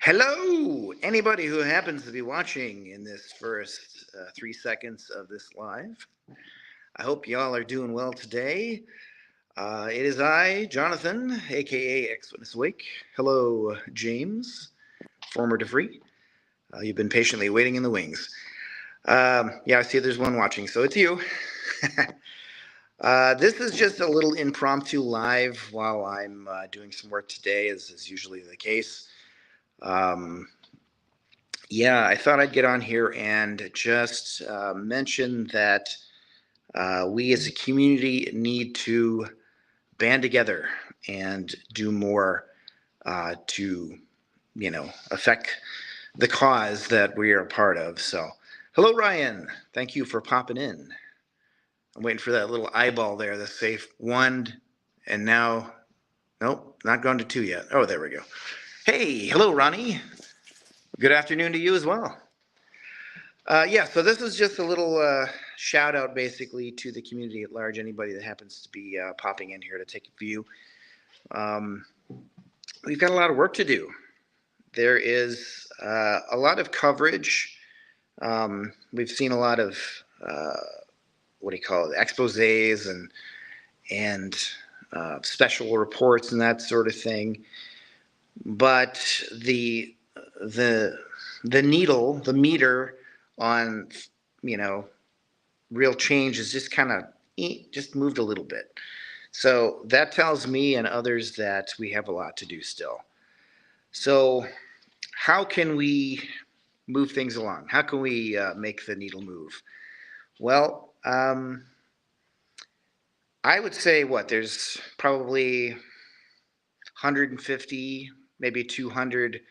Hello, anybody who happens to be watching in this first 3 seconds of this live. I hope y'all are doing well today. It is I, Jonathan, aka X-Witness Awake. Hello, James, former DeFree. You've been patiently waiting in the wings. Yeah, I see there's one watching, so it's you. This is just a little impromptu live while I'm doing some work today, as is usually the case. Um, Yeah, I thought I'd get on here and just mention that we as a community need to band together and do more to, affect the cause that we are a part of. So, hello, Ryan. Thank you for popping in. I'm waiting for that little eyeball there, the safe one, and now, nope, not gone to two yet. Oh, there we go. Hey, hello, Ronnie. Good afternoon to you as well. Yeah, so this is just a little shout out basically to the community at large, anybody that happens to be popping in here to take a view. Um, we've got a lot of work to do. There is a lot of coverage. We've seen a lot of, uh, what do you call it, exposés and special reports and that sort of thing. But the the needle, the meter on, you know, real change is just kind of just moved a little bit. So that tells me and others that we have a lot to do still. So how can we move things along? How can we make the needle move? Well, I would say what there's probably 150, maybe 200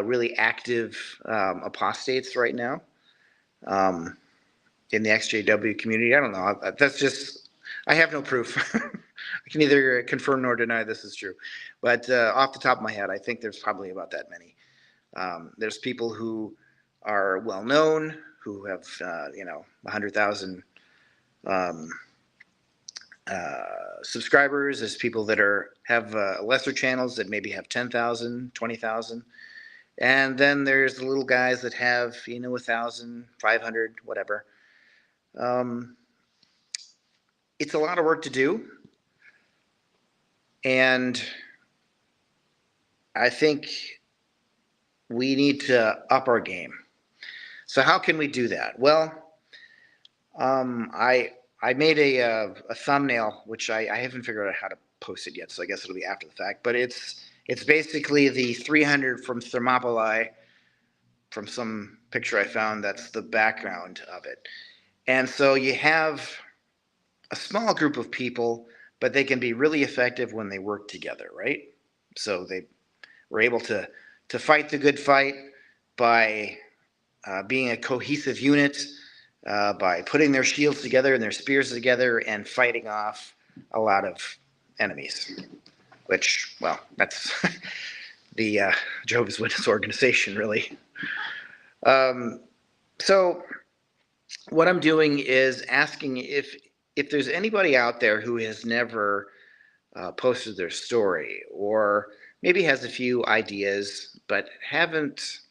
really active apostates right now. Um, in the XJW community. I don't know. That's just, I have no proof. I can neither confirm nor deny this is true. But off the top of my head, I think there's probably about that many. There's people who are well known, who have, 100,000 um, subscribers. There's people that have lesser channels that maybe have 10,000, 20,000. And then there's the little guys that have, 1,000, 500, whatever. Um, it's a lot of work to do. And I think we need to up our game. So how can we do that? Well, I made a thumbnail, which I haven't figured out how to post it yet, so I guess it'll be after the fact. But it's basically the 300 from Thermopylae from some picture I found. That's the background of it. And so you have a small group of people, but they can be really effective when they work together, right? So they were able to fight the good fight by being a cohesive unit, by putting their shields together and their spears together and fighting off a lot of enemies. Which, well, that's the Jehovah's Witness organization, really. Um, so what I'm doing is asking if there's anybody out there who has never posted their story, or maybe has a few ideas but haven't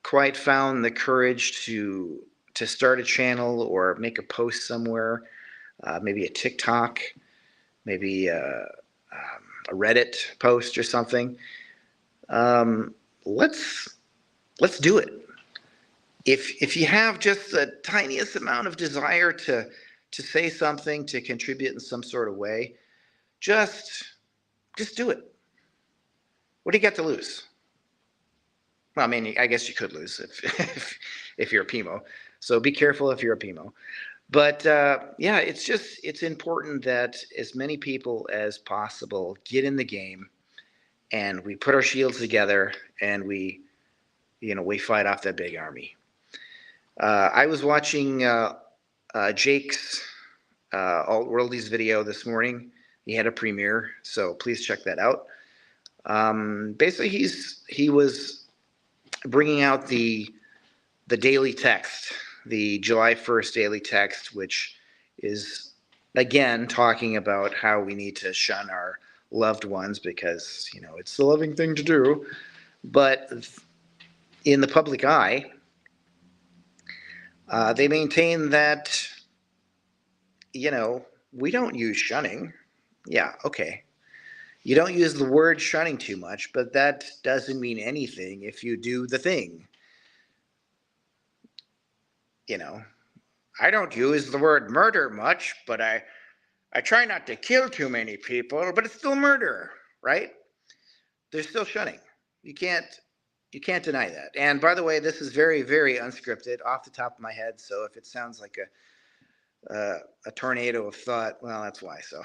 quite found the courage to start a channel or make a post somewhere, maybe a TikTok, maybe a Reddit post or something. Um, let's do it. If you have just the tiniest amount of desire to say something, to contribute in some sort of way, just do it. What do you got to lose? Well, I mean, I guess you could lose if you're a PMO. So be careful if you're a PMO. But yeah, it's important that as many people as possible get in the game, and we put our shields together, and we fight off that big army. I was watching Jake's Alt Worldies video this morning. He had a premiere, so please check that out. Basically, he was bringing out the daily text, the July 1st daily text, which is again talking about how we need to shun our loved ones because it's the loving thing to do. But in the public eye, they maintain that, we don't use shunning. Yeah, okay. You don't use the word shunning too much, but that doesn't mean anything if you do the thing. You know, I don't use the word murder much, but I try not to kill too many people, but it's still murder, right? There's still shunning. You can't you can't deny that. And by the way, this is very, very unscripted, off the top of my head. So if it sounds like a tornado of thought, well, that's why. So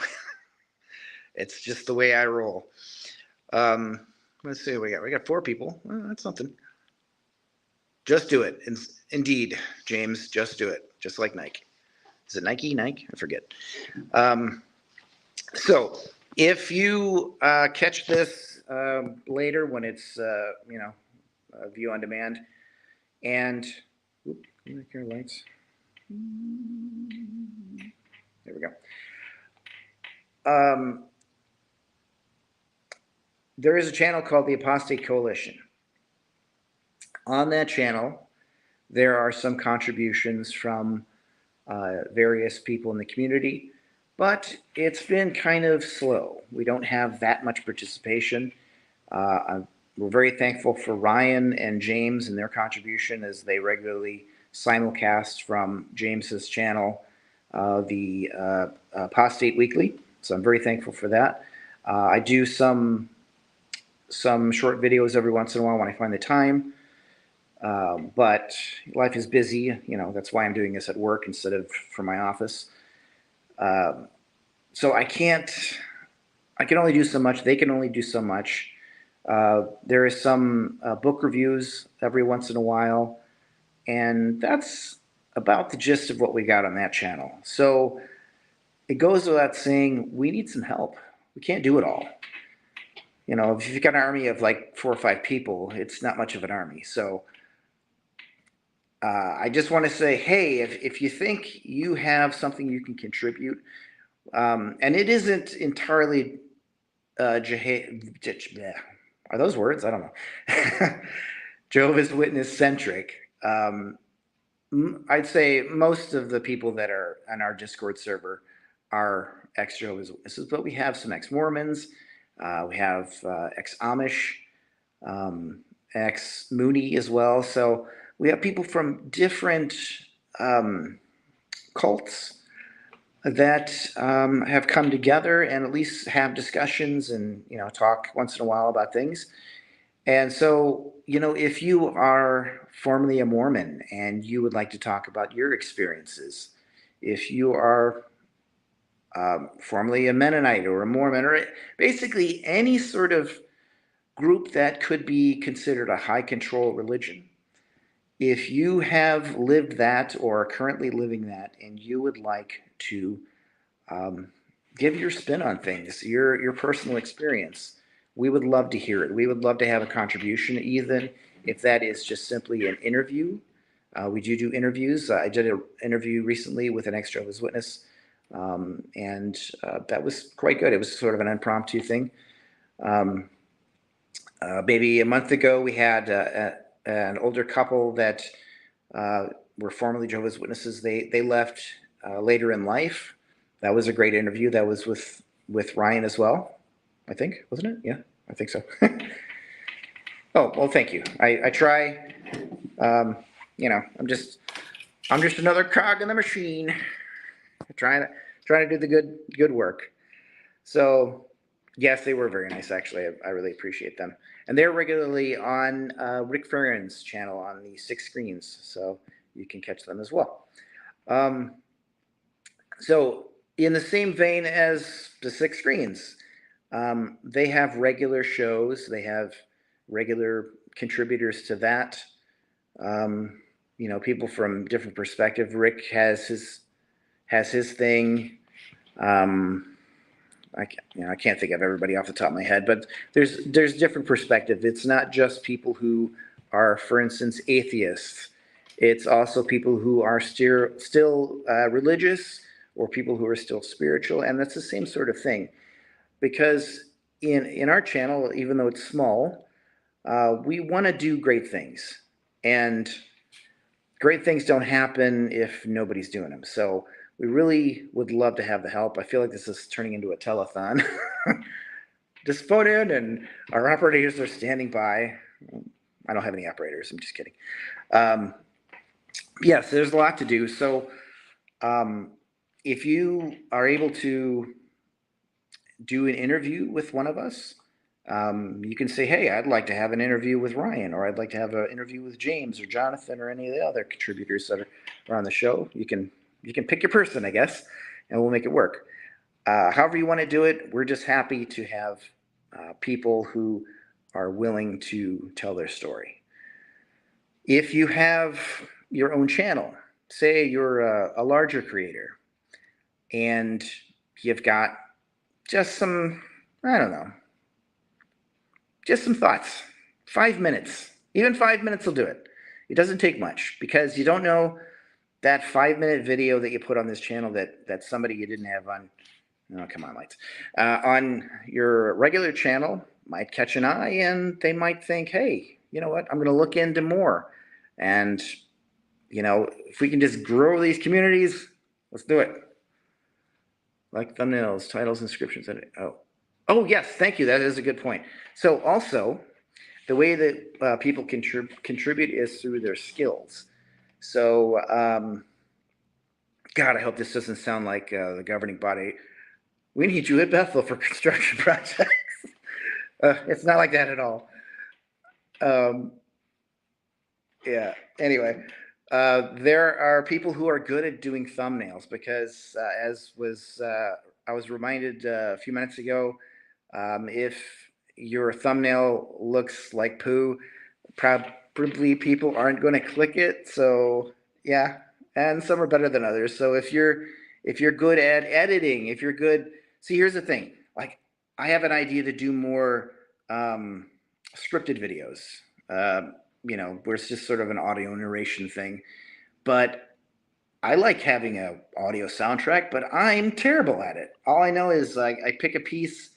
it's just the way I roll. Um, let's see what we got. We got 4 people. Well, that's something. Just do it. Indeed, James, just do it. Just like Nike. Is it Nike? Nike? I forget. Um, so if you catch this later when it's, view on demand, and your lights. There we go. There is a channel called the Apostate Coalition. On that channel, there are some contributions from various people in the community, but it's been kind of slow. We don't have that much participation. We're very thankful for Ryan and James and their contribution as they regularly simulcast from James's channel, the Apostate Weekly. So I'm very thankful for that. I do some short videos every once in a while when I find the time. But life is busy, that's why I'm doing this at work instead of from my office. So I can only do so much. They can only do so much. There is some book reviews every once in a while, and that's about the gist of what we got on that channel. So it goes without saying, we need some help. We can't do it all. If you've got an army of like 4 or 5 people, it's not much of an army. So I just want to say, hey, if you think you have something you can contribute, and it isn't entirely are those words? I don't know. Jehovah's Witness centric. I'd say most of the people that are on our Discord server are ex-Jehovah's Witnesses, but we have some ex-Mormons, we have ex-Amish, ex-Mooney as well. So we have people from different cults that have come together and at least have discussions and talk once in a while about things. And so, if you are formerly a Mormon and you would like to talk about your experiences, if you are formerly a Mennonite or a Mormon, or basically any sort of group that could be considered a high control religion, if you have lived that or are currently living that and you would like to give your spin on things, your personal experience, we would love to hear it. We would love to have a contribution, even if that is just simply an interview. We do interviews. I did an interview recently with an ex-Jehovah's Witness, and that was quite good. It was sort of an impromptu thing. Maybe a month ago, we had an older couple that were formerly Jehovah's Witnesses. They left later in life. That was a great interview. That was with Ryan as well, I think, wasn't it? Yeah, I think so. Oh, well, thank you. I try. I'm just another cog in the machine, trying to do the good work. So, yes, they were very nice. Actually, I really appreciate them, and they're regularly on Rick Farron's channel on the 6 Screens, so you can catch them as well. So, in the same vein as the 6 Screens, they have regular shows. They have regular contributors to that. People from different perspective. Rick has his thing. I can't think of everybody off the top of my head, but there's different perspective. It's not just people who are, for instance, atheists. It's also people who are still religious, or people who are still spiritual, and that's the same sort of thing. Because in our channel, even though it's small, we want to do great things, and great things don't happen if nobody's doing them. So we really would love to have the help. I feel like this is turning into a telethon. Just phone in, and our operators are standing by. I don't have any operators. I'm just kidding. Yes, there's a lot to do. So if you are able to do an interview with one of us, you can say, hey, I'd like to have an interview with Ryan, or I'd like to have an interview with James or Jonathan or any of the other contributors that are on the show. You can pick your person, I guess, and we'll make it work. However you want to do it, we're just happy to have people who are willing to tell their story. If you have your own channel, say you're a larger creator, and you've got just some, I don't know, just some thoughts. 5 minutes. Even 5 minutes will do it. It doesn't take much, because you don't know that 5-minute video that you put on this channel that somebody you didn't have on, oh, come on, lights, on your regular channel might catch an eye, and they might think, hey, you know what, I'm going to look into more. And, you know, if we can just grow these communities, let's do it. Like thumbnails, titles, inscriptions. Oh, yes, thank you. That is a good point. So also, the way that people contribute is through their skills. So, God, I hope this doesn't sound like the governing body. We need you at Bethel for construction projects. It's not like that at all. Yeah, anyway, there are people who are good at doing thumbnails, because I was reminded a few minutes ago, if your thumbnail looks like poo, probably people aren't going to click it. So yeah, and some are better than others. So if you're good at editing, if you're good, see, here's the thing. Like, I have an idea to do more scripted videos. Where it's just sort of an audio narration thing. But I like having a audio soundtrack, but I'm terrible at it. All I know is, like, I pick a piece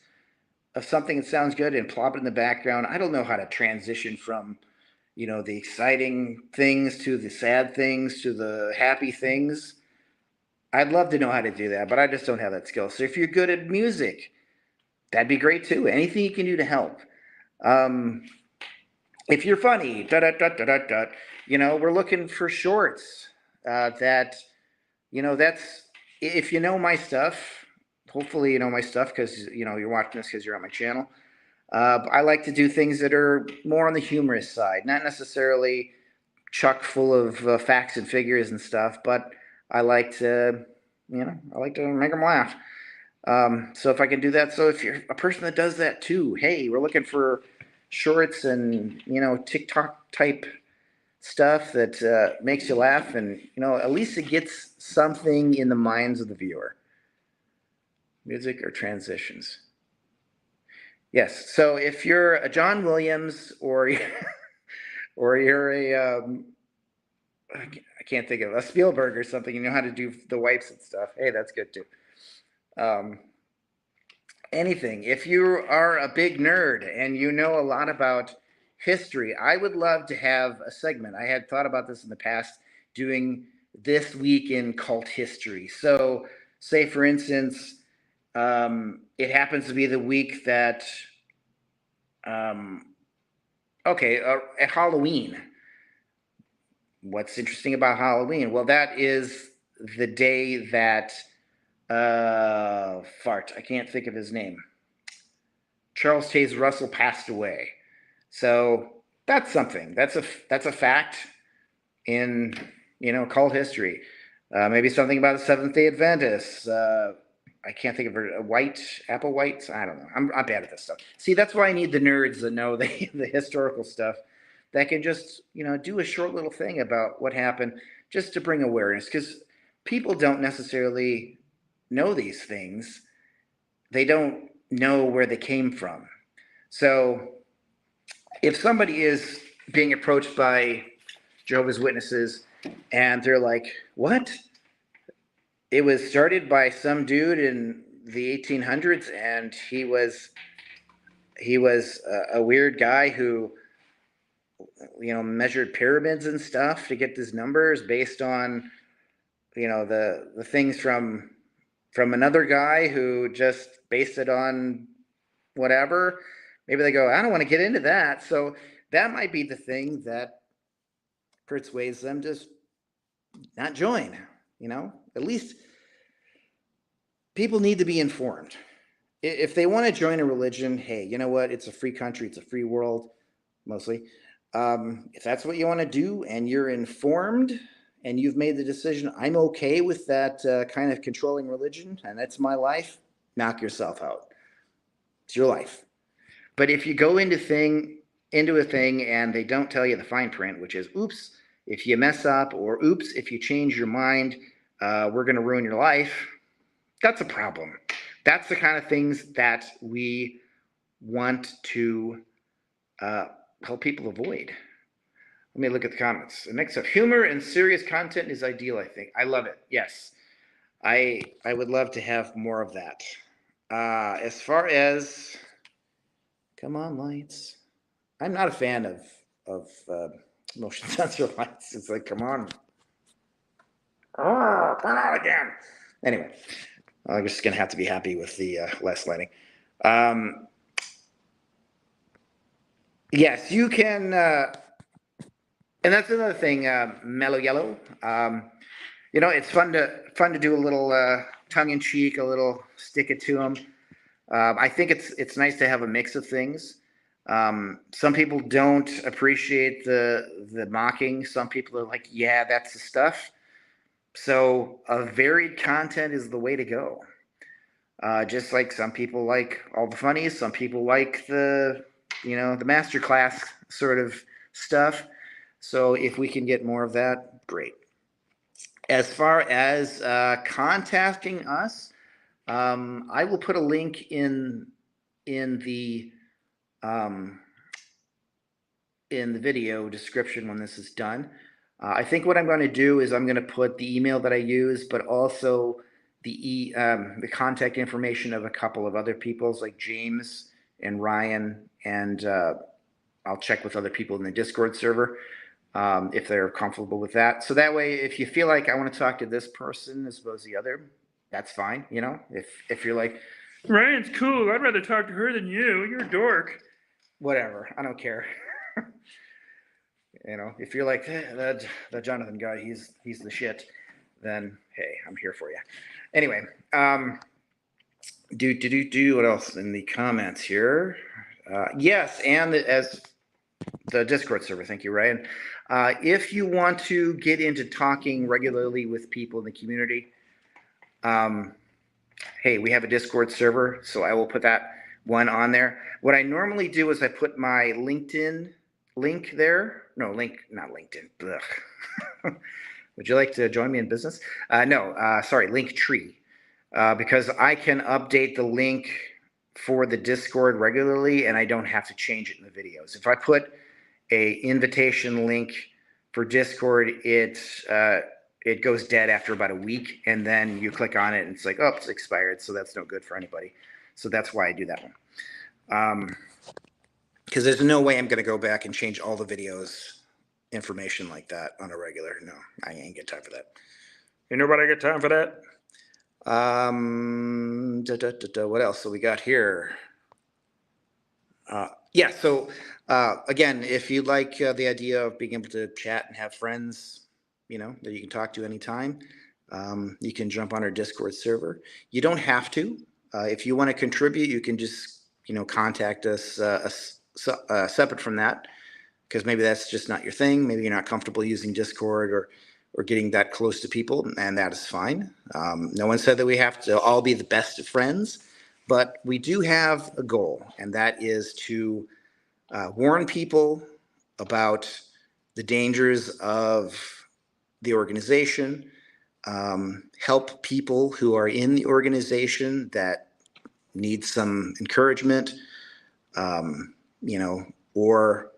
of something that sounds good and plop it in the background. I don't know how to transition from, the exciting things to the sad things to the happy things. I'd love to know how to do that, but I just don't have that skill. So if you're good at music, that'd be great too. Anything you can do to help. If you're funny, we're looking for shorts that's, if you know my stuff, hopefully you know my stuff, because, you're watching this because you're on my channel. I like to do things that are more on the humorous side, not necessarily chock full of facts and figures and stuff, but I like to, make them laugh. So if I can do that, so if you're a person that does that too, hey, we're looking for shorts and, TikTok type stuff that makes you laugh, and, at least it gets something in the minds of the viewer. Music or transitions? Yes. So if you're a John Williams, or you're a I can't think of a Spielberg or something, you know how to do the wipes and stuff, hey, that's good too. Anything. If you are a big nerd and you know a lot about history, I would love to have a segment. I had thought about this in the past, doing this week in cult history. So, say for instance, it happens to be the week that, at Halloween. What's interesting about Halloween? Well, that is the day that I can't think of his name. Charles Taze Russell passed away. So that's something. That's a fact in, cult history. Maybe something about the Seventh-day Adventists. I can't think of Apple Whites. I don't know. I'm bad at this stuff. See, that's why I need the nerds that know the historical stuff, that can just, do a short little thing about what happened, just to bring awareness, because people don't necessarily know these things. They don't know where they came from. So if somebody is being approached by Jehovah's Witnesses and they're like, what? It was started by some dude in the 1800s, and he was a weird guy who measured pyramids and stuff to get these numbers based on, the things from another guy who just based it on whatever. Maybe they go, I don't want to get into that. So that might be the thing that persuades them to not join. At least people need to be informed. If they want to join a religion, hey, you know what? It's a free country. It's a free world, mostly. If that's what you want to do and you're informed and you've made the decision, I'm okay with that kind of controlling religion, and that's my life, knock yourself out. It's your life. But if you go into a thing and they don't tell you the fine print, which is, oops, if you mess up, or oops, if you change your mind, we're going to ruin your life, that's a problem. That's the kind of things that we want to help people avoid. Let me look at the comments. A mix of humor and serious content is ideal, I think. I love it. Yes. I would love to have more of that. As far as, come on, lights. I'm not a fan of motion sensor lights. It's like, come on. Oh, turn on again. Anyway, I'm just going to have to be happy with the less lighting. Yes, you can, and that's another thing, Mellow Yellow. It's fun to do a little tongue in cheek, a little stick it to them. I think it's nice to have a mix of things. Some people don't appreciate the mocking. Some people are like, yeah, that's the stuff. So a varied content is the way to go. Just like some people like all the funnies, some people like the masterclass sort of stuff. So if we can get more of that, great. As far as contacting us, I will put a link in the video description when this is done. I think what I'm going to do is I'm going to put the email that I use, but also the contact information of a couple of other people's, like James and Ryan, and I'll check with other people in the Discord server if they're comfortable with that. So that way, if you feel like I want to talk to this person as opposed to the other, that's fine. If you're like, Ryan's cool, I'd rather talk to her than you. You're a dork. Whatever, I don't care. If you're like that Jonathan guy, he's the shit, then hey, I'm here for you. Anyway, what else in the comments here? Yes, and as the Discord server, thank you, Ryan. If you want to get into talking regularly with people in the community, hey, we have a Discord server, so I will put that one on there. What I normally do is I put my LinkedIn link there. No, not LinkedIn. Ugh. Would you like to join me in business? No, sorry, Linktree. Because I can update the link for the Discord regularly, and I don't have to change it in the videos. If I put a invitation link for Discord, it goes dead after about a week, and then you click on it, and it's like, oh, it's expired, so that's no good for anybody. So that's why I do that one. Because there's no way I'm going to go back and change all the videos information like that on a regular. No, I ain't got time for that. Ain't nobody got time for that. What else? So we got here. Yeah. So again, if you like the idea of being able to chat and have friends, that you can talk to anytime, you can jump on our Discord server. You don't have to. If you want to contribute, you can just contact us separate from that, because maybe that's just not your thing. Maybe you're not comfortable using Discord or getting that close to people, and that is fine. No one said that we have to all be the best of friends, but we do have a goal, and that is to warn people about the dangers of the organization, help people who are in the organization that need some encouragement, or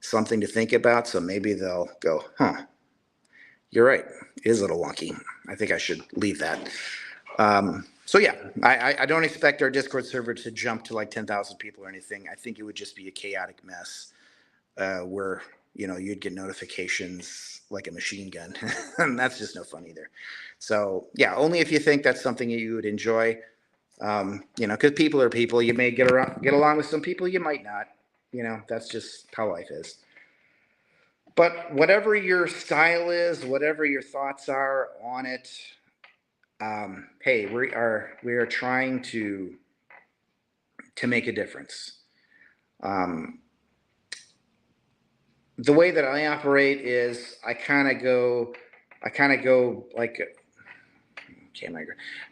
something to think about. So maybe they'll go, huh, you're right. It is a little wonky. I think I should leave that. So yeah, I don't expect our Discord server to jump to like 10,000 people or anything. I think it would just be a chaotic mess where you'd get notifications like a machine gun. And that's just no fun either. So yeah, only if you think that's something you would enjoy. Because people are people. You may get along with some people, you might not. That's just how life is. But whatever your style is, whatever your thoughts are on it, hey, we are trying to make a difference. The way that I operate is I kind of go like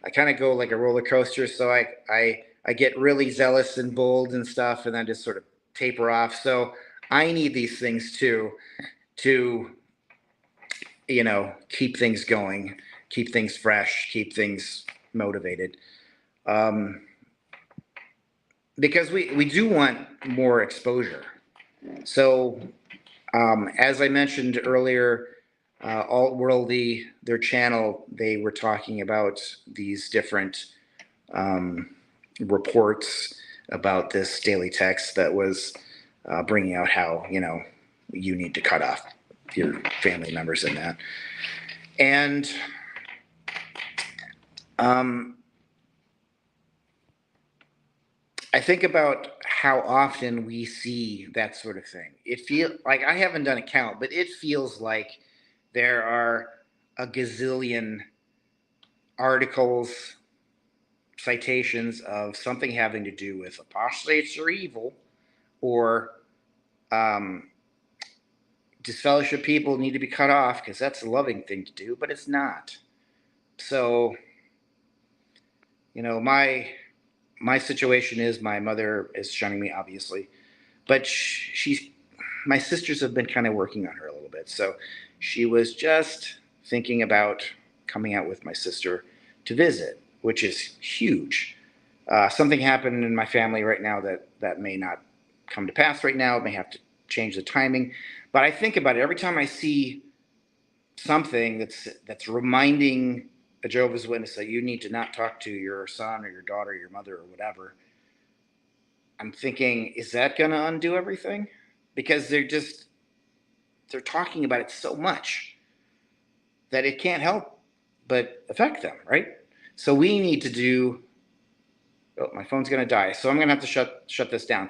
I kind of go like a roller coaster. So I get really zealous and bold and stuff, and then just sort of taper off. So I need these things too to keep things going, keep things fresh, keep things motivated. Because we do want more exposure. So as I mentioned earlier, Alt Worldy, their channel, they were talking about these different reports about this daily text that was bringing out how you need to cut off your family members in that. And I think about how often we see that sort of thing. It feels like, I haven't done a count, but it feels like there are a gazillion articles, citations of something having to do with apostates or evil, or disfellowship people need to be cut off because that's a loving thing to do, but it's not. So, my situation is my mother is shunning me, obviously, but my sisters have been kind of working on her a little bit. So she was just thinking about coming out with my sister to visit, which is huge. Something happened in my family right now that may not come to pass right now. It may have to change the timing. But I think about it every time I see something that's reminding a Jehovah's Witness that you need to not talk to your son or your daughter or your mother or whatever. I'm thinking, is that going to undo everything? Because they're talking about it so much that it can't help but affect them, right? So we need to do. Oh, my phone's going to die, so I'm going to have to shut this down.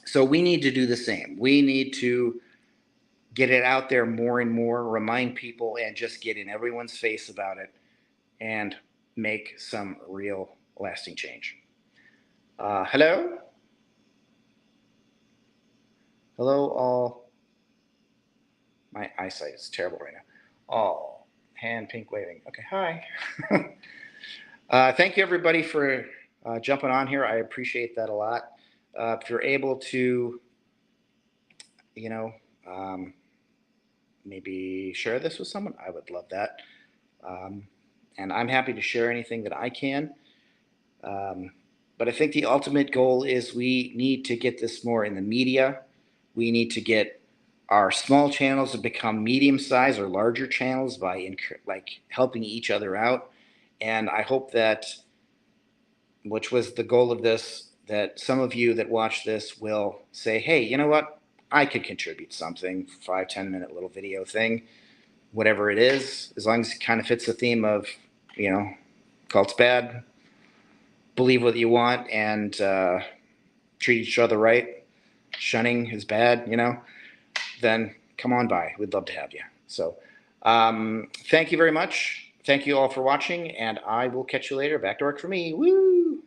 So we need to do the same. We need to get it out there more and more, remind people, and just get in everyone's face about it and make some real lasting change. Hello? Hello, all. My eyesight is terrible right now. All hand pink waving. Okay, hi. Thank you, everybody, for jumping on here. I appreciate that a lot. If you're able to, maybe share this with someone, I would love that. And I'm happy to share anything that I can. But I think the ultimate goal is we need to get this more in the media. We need to get our small channels to become medium-sized or larger channels by helping each other out. And I hope that, which was the goal of this, that some of you that watch this will say, hey, you know what? I could contribute something, 5-10 minute little video thing, whatever it is, as long as it kind of fits the theme of, cult's bad, believe what you want, and treat each other right. Shunning is bad, then come on by. We'd love to have you. So thank you very much. Thank you all for watching, and I will catch you later. Back to work for me. Woo!